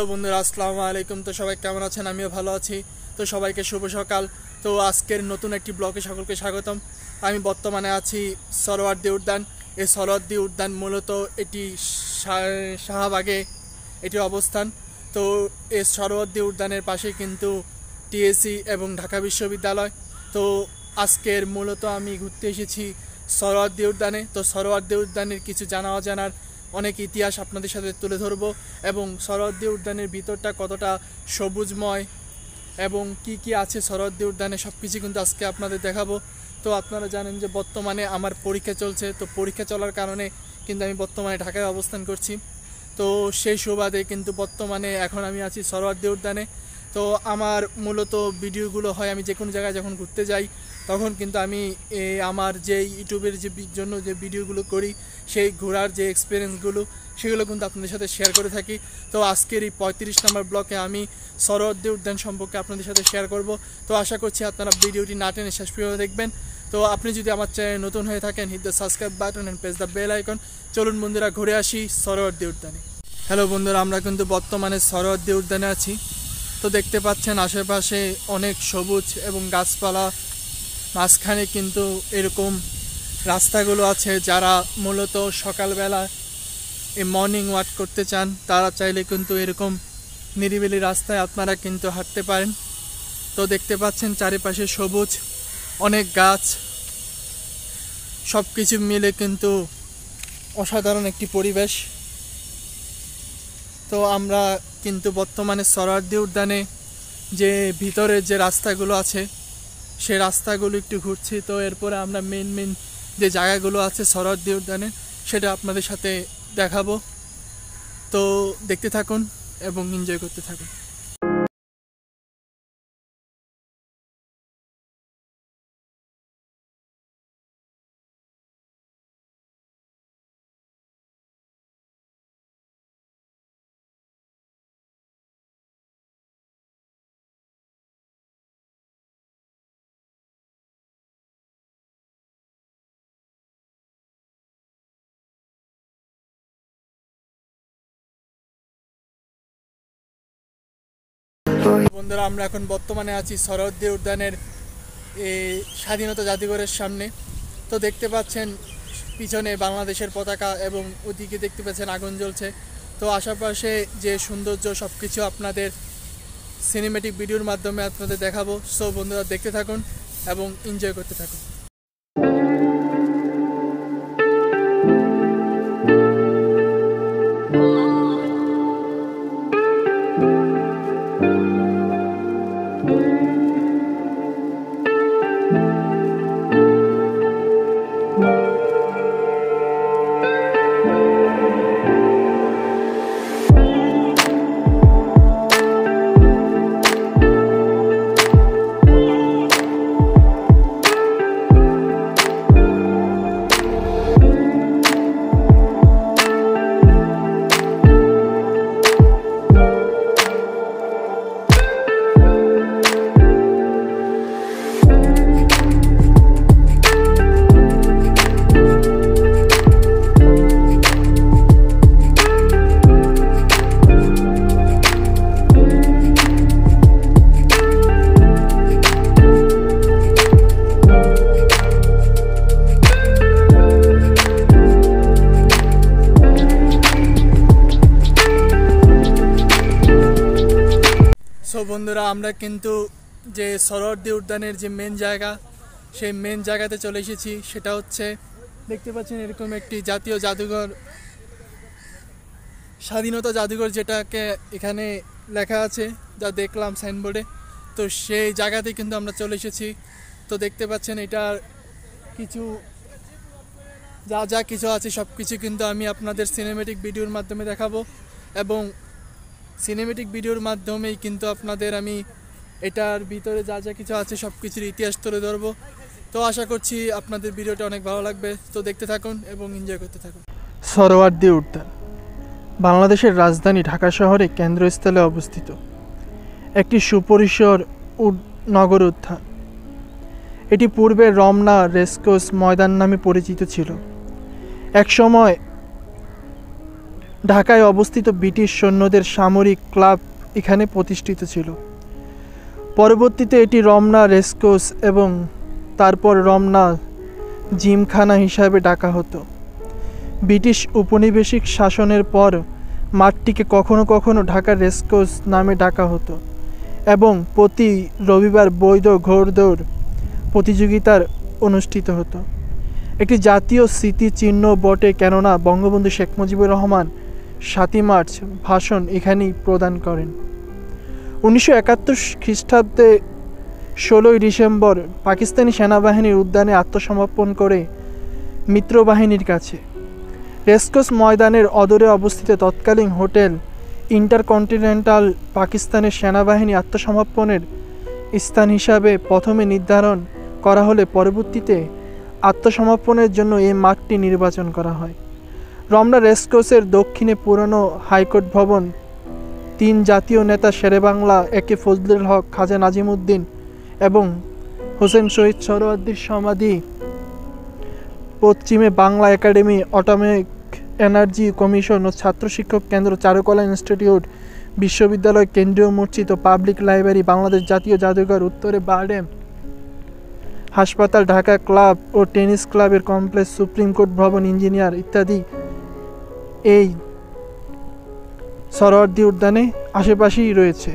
Hello বন্ধুরা, আসসালামু আলাইকুম। তো সবাই কেমন আছেন? আমিও ভালো আছি। তো সবাইকে শুভ সকাল। তো আজকের নতুন একটি ব্লগে সকলকে স্বাগতম। আমি বর্তমানে আছি সরোয়ার্দী উদ্যান। এই সরোয়ার্দী উদ্যান মূলত এটি শাহবাগে এটি অবস্থান। তো এই সরোয়ার্দী উদ্যানের পাশে কিন্তু টিএসসি এবং ঢাকা বিশ্ববিদ্যালয়। তো আজকের মূলত আমি ঘুরতে এসেছি সরোয়ার্দী উদ্যানে। তো সরোয়ার্দী উদ্যানের কিছু জানা অজানার অনেক ইতিহাস আপনাদের সাথে তুলে ধরবো এবং সরোয়ার্দী উদ্যানের ভিতরটা কতটা সবুজময় এবং কি কি আছে সরোয়ার্দী উদ্যানে সব কিছু কিন্তু আজকে আপনাদের দেখাবো। তো আপনারা জানেন যে বর্তমানে আমার পরীক্ষা চলছে। তো পরীক্ষা চলার কারণে কিন্তু আমি বর্তমানে ঢাকায় অবস্থান করছি। তো সেই সুবাদে কিন্তু বর্তমানে এখন আমি আছি সরোয়ার্দী উদ্যানে। তো আমার মূলত ভিডিওগুলো হয় আমি যে কোনো জায়গায় যখন ঘুরতে যাই তখন কিন্তু আমি আমার যে ইউটিউবের জন্য যে ভিডিওগুলো করি সেই ঘোরার যে এক্সপিরিয়েন্সগুলো সেগুলো কিন্তু আপনাদের সাথে শেয়ার করে থাকি। তো আজকের এই 35 নম্বর ব্লকে আমি সরোয়ার্দী উদ্যান সম্পর্কে আপনাদের সাথে শেয়ার করব। তো আশা করছি আপনারা ভিডিওটি না টেনে শেষ পর্যন্ত দেখবেন। তো আপনি যদি আমার চ্যানেল নতুন হয়ে থাকেন, hit the subscribe button and press the bell icon. চলুন বন্ধুরা ঘুরে আসি সরোয়ার্দী উদ্যানে। হ্যালো বন্ধুরা, আমরা কিন্তু বর্তমানে সরোয়ার্দী উদ্যানে আছি। তো দেখতে পাচ্ছেন আশেপাশে অনেক সবুজ এবং গাছপালা, মাঝখানে কিন্তু এরকম রাস্তাগুলো আছে। যারা মূলত সকালবেলা এই মর্নিং ওয়াক করতে চান তারা চাইলে কিন্তু এরকম নিরিবিলি রাস্তায় আপনারা কিন্তু হাঁটতে পারেন। তো দেখতে পাচ্ছেন চারিপাশে সবুজ, অনেক গাছ, সব কিছু মিলে কিন্তু অসাধারণ একটি পরিবেশ। তো আমরা কিন্তু বর্তমানে সরোয়ার্দী উদ্যানে যে ভিতরের যে রাস্তাগুলো আছে সেই রাস্তাগুলো একটু ঘুরছি। তো এরপরে আমরা মেন যে জায়গাগুলো আছে সরোয়ার্দী উদ্যানে সেটা আপনাদের সাথে দেখাবো। তো দেখতে থাকুন এবং এনজয় করতে থাকুন। বন্ধুরা, আমরা এখন বর্তমানে আছি সরোয়ার্দী উদ্যানের এই স্বাধীনতা জাদুঘরের সামনে। তো দেখতে পাচ্ছেন পিছনে বাংলাদেশের পতাকা এবং ওদিকে দেখতে পাচ্ছেন আগুন জ্বলছে। তো আশেপাশে যে সৌন্দর্য সব কিছু আপনাদের সিনেমেটিক ভিডিওর মাধ্যমে আপনাদের দেখাবো। সো বন্ধুরা দেখতে থাকুন এবং এনজয় করতে থাকুন। সো বন্ধুরা, আমরা কিন্তু যে সরোয়ার্দী উদ্যানের যে মেন জায়গা সেই মেন জায়গাতে চলে এসেছি। সেটা হচ্ছে দেখতে পাচ্ছেন এরকম একটি জাতীয় জাদুঘর, স্বাধীনতা জাদুঘর যেটাকে এখানে লেখা আছে, যা দেখলাম সাইনবোর্ডে। তো সেই জায়গাতে কিন্তু আমরা চলে এসেছি। তো দেখতে পাচ্ছেন এটার কিছু যা কিছু আছে সব কিছু কিন্তু আমি আপনাদের সিনেমেটিক ভিডিওর মাধ্যমে দেখাবো এবং সিনেমেটিক ভিডিওর মাধ্যমেই কিন্তু আপনাদের আমি এটার ভিতরে যা কিছু আছে সব কিছুর ইতিহাস তুলে ধরবো। তো আশা করছি আপনাদের ভিডিওটা অনেক ভালো লাগবে। তো দেখতে থাকুন এবং এনজয় করতে থাকুন। সরোয়ার্দী উদ্যান বাংলাদেশের রাজধানী ঢাকা শহরে কেন্দ্রস্থলে অবস্থিত একটি সুপরিসর নগর উদ্যান। এটি পূর্বে রমনা রেসকোর্স ময়দান নামে পরিচিত ছিল। একসময় ঢাকায় অবস্থিত ব্রিটিশ সৈন্যদের সামরিক ক্লাব এখানে প্রতিষ্ঠিত ছিল। পরবর্তীতে এটি রমনা রেসকোর্স এবং তারপর রমনা জিমখানা হিসাবে ডাকা হতো। ব্রিটিশ উপনিবেশিক শাসনের পর মাঠটিকে কখনো কখনো ঢাকা রেসকোর্স নামে ডাকা হতো এবং প্রতি রবিবার বৈধ ঘোড়দৌড় প্রতিযোগিতার অনুষ্ঠিত হতো। একটি জাতীয় স্মৃতিচিহ্ন বটে, কেননা বঙ্গবন্ধু শেখ মুজিবুর রহমান ৭ই মার্চ ভাষণ এখানেই প্রদান করেন। ১৯৭১ খ্রিস্টাব্দে ১৬ই ডিসেম্বর পাকিস্তানি সেনাবাহিনীর উদ্যানে আত্মসমর্পণ করে মিত্রবাহিনীর কাছে। রেসকোর্স ময়দানের অদূরে অবস্থিত তৎকালীন হোটেল ইন্টারকন্টিনেন্টাল পাকিস্তানের সেনাবাহিনী আত্মসমর্পণের স্থান হিসাবে প্রথমে নির্ধারণ করা হলে পরবর্তীতে আত্মসমর্পণের জন্য এই মাঠটি নির্বাচন করা হয়। রমনা রেসকোর্সের দক্ষিণে পুরনো হাইকোর্ট ভবন, ৩ জাতীয় নেতা শেরেবাংলা, একে ফজলুল হক, খাজা নাজিমউদ্দিন এবং হোসেন শহীদ সোহরাওয়ার্দীর সমাধি, পশ্চিমে Bangla academy, atomic energy commission ও ছাত্র শিক্ষক কেন্দ্র, চারুকলা ইনস্টিটিউট, বিশ্ববিদ্যালয়, কেন্দ্রীয় মসজিদ ও পাবলিক লাইব্রেরি, বাংলাদেশ জাতীয় জাদুঘর, উত্তরে বারডেম হাসপাতাল, ঢাকা ক্লাব ও টেনিস ক্লাবের কমপ্লেক্স, সুপ্রিম কোর্ট ভবন, ইঞ্জিনিয়ার ইত্যাদি এই সোহরাওয়ার্দী উদ্যানে আশেপাশেই রয়েছে।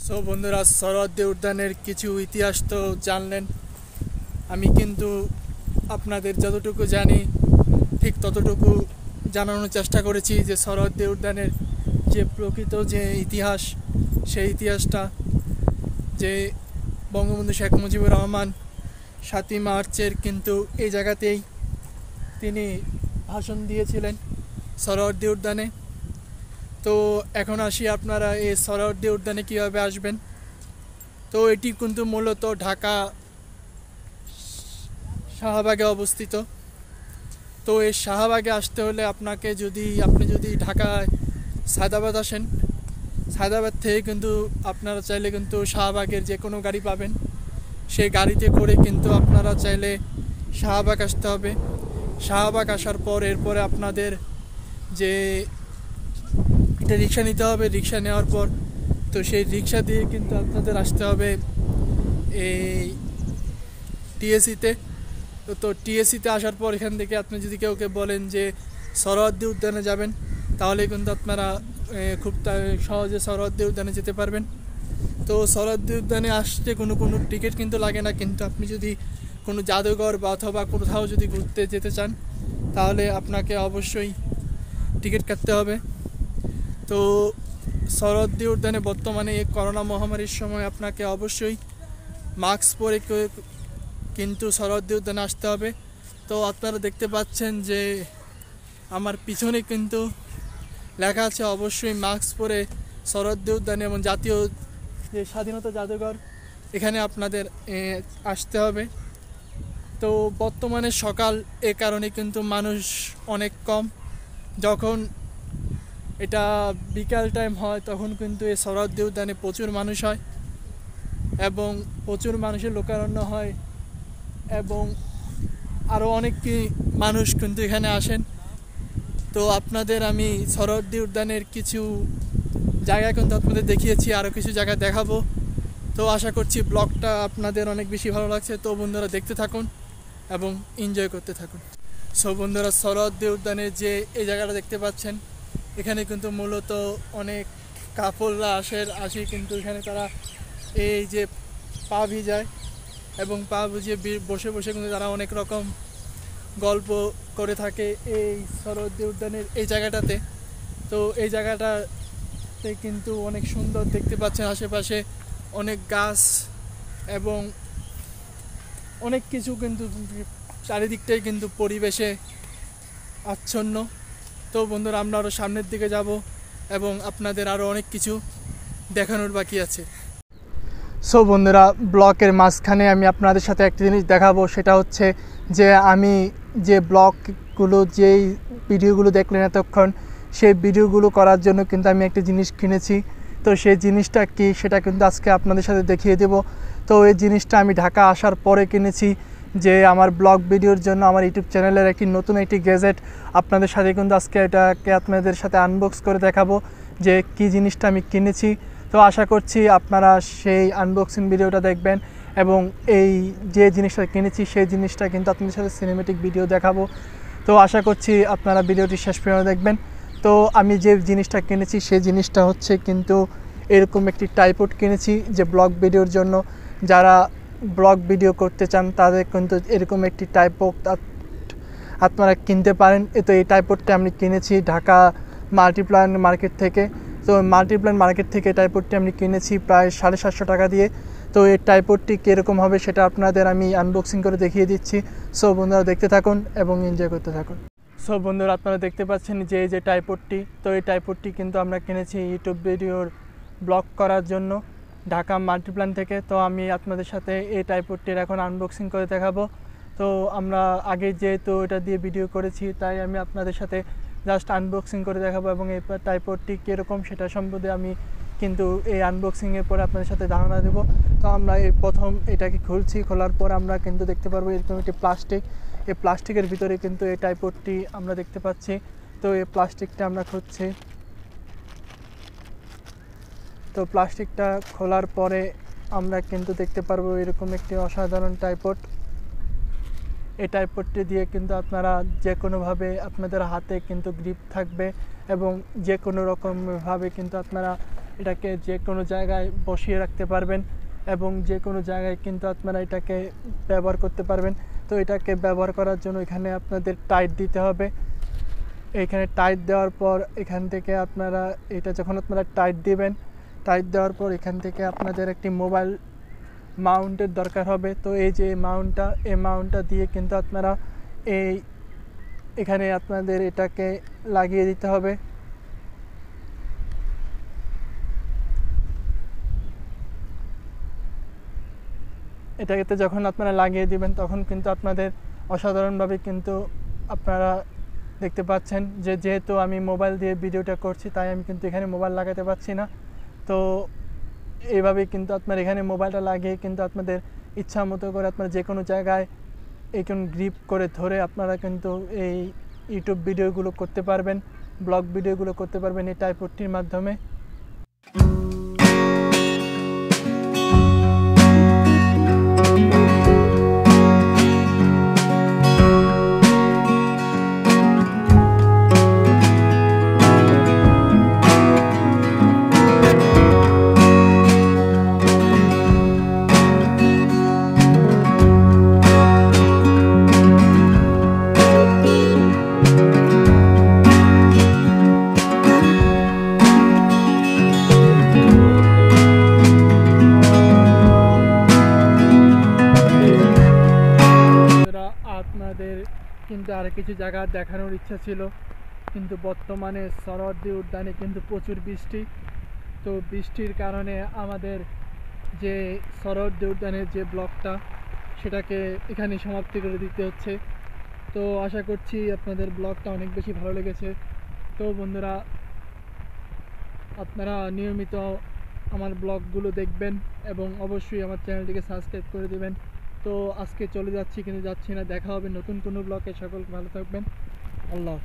সো বন্ধুরা, সোহরাওয়ার্দী উদ্যানের কিছু ইতিহাস তো জানলেন। আমি কিন্তু আপনাদের যতটুকু জানি ঠিক ততটুকু জানানোর চেষ্টা করেছি যে সোহরাওয়ার্দী উদ্যানের যে প্রকৃত যে ইতিহাস, সেই ইতিহাসটা যে বঙ্গবন্ধু শেখ মুজিবুর রহমান ৭ই মার্চের কিন্তু এই জায়গাতেই তিনি ভাষণ দিয়েছিলেন সোহরাওয়ার্দী উদ্যানে। তো এখন আসি আপনারা এই সোহরাওয়ার্দী উদ্যানে কীভাবে আসবেন। তো এটি কিন্তু মূলত ঢাকা শাহবাগে অবস্থিত। তো এই শাহবাগে আসতে হলে আপনি যদি ঢাকায় সায়দাবাদ আসেন, সায়দাবাদ থেকে কিন্তু আপনারা চাইলে কিন্তু শাহবাগের যে কোনো গাড়ি পাবেন, সেই গাড়িতে করে কিন্তু আপনারা চাইলে শাহবাগ আসতে হবে। শাহবাগ আসার পর এরপরে আপনাদের যে একটা রিক্সা নিতে হবে, রিক্সা নেওয়ার পর তো সেই রিক্সা দিয়ে কিন্তু আপনাদের আসতে হবে এই টিএসিতে। তো টিএসিতে আসার পর এখান থেকে আপনি যদি কেউকে বলেন যে সোহরাওয়ার্দী উদ্যানে যাবেন, তাহলে কিন্তু আপনারা খুব সহজে সোহরাওয়ার্দী উদ্যানে যেতে পারবেন। তো সোহরাওয়ার্দী উদ্যানে আসতে কোনো টিকিট কিন্তু লাগে না, কিন্তু আপনি যদি কোনো জাদুঘর বা অথবা কোথাও যদি ঘুরতে যেতে চান, তাহলে আপনাকে অবশ্যই টিকিট কাটতে হবে। তো সোহরাওয়ার্দী উদ্যানে বর্তমানে এই করোনা মহামারীর সময় আপনাকে অবশ্যই মাস্ক পরে কিন্তু সোহরাওয়ার্দী উদ্যানে আসতে হবে। তো আপনারা দেখতে পাচ্ছেন যে আমার পিছনে কিন্তু লেখা আছে অবশ্যই মাস্ক পরে সোহরাওয়ার্দী উদ্যানে এবং জাতীয় যে স্বাধীনতা জাদুঘর, এখানে আপনাদের আসতে হবে। তো বর্তমানে সকাল, এ কারণে কিন্তু মানুষ অনেক কম। যখন এটা বিকাল টাইম হয় তখন কিন্তু এই সোহরাওয়ার্দী উদ্যানে প্রচুর মানুষ হয় এবং প্রচুর মানুষের লোকারণ্য হয় এবং আরও অনেক মানুষ কিন্তু এখানে আসেন। তো আপনাদের আমি সোহরাওয়ার্দী উদ্যানের কিছু জায়গা কিন্তু আপনাদের দেখিয়েছি, আরও কিছু জায়গা দেখাবো। তো আশা করছি ব্লগটা আপনাদের অনেক বেশি ভালো লাগছে। তো বন্ধুরা দেখতে থাকুন এবং এনজয় করতে থাকুন। সো বন্ধুরা, সোহরাওয়ার্দী উদ্যানের যে এই জায়গাটা দেখতে পাচ্ছেন, এখানে কিন্তু মূলত অনেক কাপড়রা আসি কিন্তু এখানে তারা এই যে পা ভিজায় এবং পা ভিজিয়ে বসে বসে কিন্তু তারা অনেক রকম গল্প করে থাকে এই সোহরাওয়ার্দী উদ্যানের এই জায়গাটাতে। তো এই জায়গাটাতে কিন্তু অনেক সুন্দর দেখতে পাচ্ছেন, আশেপাশে অনেক গাছ এবং অনেক কিছু কিন্তু চারিদিকটাই কিন্তু পরিবেশে আচ্ছন্ন। তো বন্ধুরা, আমরা আরও সামনের দিকে যাব এবং আপনাদের আরও অনেক কিছু দেখানোর বাকি আছে। সো বন্ধুরা, ব্লকের মাঝখানে আমি আপনাদের সাথে একটা জিনিস দেখাবো, সেটা হচ্ছে যে আমি যে ব্লগগুলো, যেই ভিডিওগুলো দেখলেন এতক্ষণ, সেই ভিডিওগুলো করার জন্য কিন্তু আমি একটা জিনিস কিনেছি। তো সেই জিনিসটা কি সেটা কিন্তু আজকে আপনাদের সাথে দেখিয়ে দেব। তো এই জিনিসটা আমি ঢাকা আসার পরে কিনেছি, যে আমার ব্লগ ভিডিওর জন্য আমার ইউটিউব চ্যানেলের নতুন একটি গ্যাজেট। আপনাদের সাথে কিন্তু আজকে এটাকে আপনাদের সাথে আনবক্স করে দেখাবো যে কি জিনিসটা আমি কিনেছি। তো আশা করছি আপনারা সেই আনবক্সিং ভিডিওটা দেখবেন, এবং এই যে জিনিসটা কিনেছি সেই জিনিসটা কিন্তু আপনাদের সাথে সিনেমেটিক ভিডিও দেখাবো। তো আশা করছি আপনারা ভিডিওটি শেষ পর্যন্ত দেখবেন। তো আমি যে জিনিসটা কিনেছি সেই জিনিসটা হচ্ছে কিন্তু এরকম একটি ট্রাইপড কিনেছি, যে ব্লগ ভিডিওর জন্য। যারা ব্লগ ভিডিও করতে চান তাদের কিন্তু এরকম একটি ট্রাইপড আপনারা কিনতে পারেন। তো এই ট্রাইপডটা আমি কিনেছি ঢাকা মাল্টিপ্ল্যান মার্কেট থেকে। তো মাল্টিপ্ল্যান মার্কেট থেকে ট্রাইপডটি আমি কিনেছি প্রায় 750 টাকা দিয়ে। তো এই ট্রাইপডটি কীরকম হবে সেটা আপনাদের আমি আনবক্সিং করে দেখিয়ে দিচ্ছি। সো বন্ধুরা, দেখতে থাকুন এবং এনজয় করতে থাকুন। সো বন্ধুরা, আপনারা দেখতে পাচ্ছেন যে এই যে ট্রাইপডটি, তো এই ট্রাইপডটি কিন্তু আমরা কিনেছি ইউটিউব ভিডিওর ব্লগ করার জন্য ঢাকা মাল্টিপ্ল্যান থেকে। তো আমি আপনাদের সাথে এই ট্রাইপডটির এখন আনবক্সিং করে দেখাবো। তো আমরা আগে যেহেতু এটা দিয়ে ভিডিও করেছি, তাই আমি আপনাদের সাথে জাস্ট আনবক্সিং করে দেখাবো, এবং এই ট্রাইপডটি কীরকম সেটা সম্বন্ধে আমি কিন্তু এই আনবক্সিংয়ের পরে আপনাদের সাথে ধারণা দেবো। তো আমরা এই প্রথম এটাকে খুলছি, খোলার পর আমরা কিন্তু দেখতে পারবো এরকম একটি প্লাস্টিক। এই প্লাস্টিকের ভিতরে কিন্তু এই ট্রাইপডটি আমরা দেখতে পাচ্ছি। তো এই প্লাস্টিকটা আমরা খুঁজছি। তো প্লাস্টিকটা খোলার পরে আমরা কিন্তু দেখতে পারবো এরকম একটি অসাধারণ ট্রাইপড। এই ট্রাইপডটি দিয়ে কিন্তু আপনারা যে কোনোভাবে আপনাদের হাতে কিন্তু গ্রিপ থাকবে, এবং যে কোনো রকমভাবে কিন্তু আপনারা এটাকে যে কোনো জায়গায় বসিয়ে রাখতে পারবেন, এবং যে কোনো জায়গায় কিন্তু আপনারা এটাকে ব্যবহার করতে পারবেন। তো এটাকে ব্যবহার করার জন্য এখানে আপনাদের টাইট দিতে হবে। এখানে টাইট দেওয়ার পর এখান থেকে আপনারা এটা যখন আপনারা টাইট দিবেন, টাইট দেওয়ার পর এখান থেকে আপনাদের একটি মোবাইল মাউন্টের দরকার হবে। তো এই যে মাউন্টটা দিয়ে কিন্তু আপনারা এখানে আপনাদের এটাকে লাগিয়ে দিতে হবে। এটাকে যখন আপনারা লাগিয়ে দিবেন, তখন কিন্তু আপনাদের অসাধারণভাবে কিন্তু আপনারা দেখতে পাচ্ছেন যে যেহেতু আমি মোবাইল দিয়ে ভিডিওটা করছি, তাই আমি কিন্তু এখানে মোবাইল লাগাতে পারছি না। তো এইভাবে কিন্তু আপনার এখানে মোবাইলটা লাগিয়ে কিন্তু আপনাদের ইচ্ছা মতো করে আপনারা যে কোনো জায়গায় এইখানে গ্রিপ করে ধরে আপনারা কিন্তু এই ইউটিউব ভিডিওগুলো করতে পারবেন, ব্লগ ভিডিওগুলো করতে পারবেন এই ট্রাইপডটির মাধ্যমে। আপনাদের কিন্তু আর কিছু জায়গা দেখানোর ইচ্ছা ছিল, কিন্তু বর্তমানে সোহরাওয়ার্দী উদ্যানে কিন্তু প্রচুর বৃষ্টি। তো বৃষ্টির কারণে আমাদের যে সোহরাওয়ার্দী উদ্যানের যে ব্লগটা, সেটাকে এখানে সমাপ্তি করে দিতে হচ্ছে। তো আশা করছি আপনাদের ব্লগটা অনেক বেশি ভালো লেগেছে। তো বন্ধুরা, আপনারা নিয়মিত আমার ব্লগগুলো দেখবেন, এবং অবশ্যই আমার চ্যানেলটিকে সাবস্ক্রাইব করে দেবেন। তো আজকে চলে যাচ্ছি, কিন্তু যাচ্ছি না, দেখা হবে নতুন কোনো ব্লগে। সকল ভালো থাকবেন। আল্লাহ।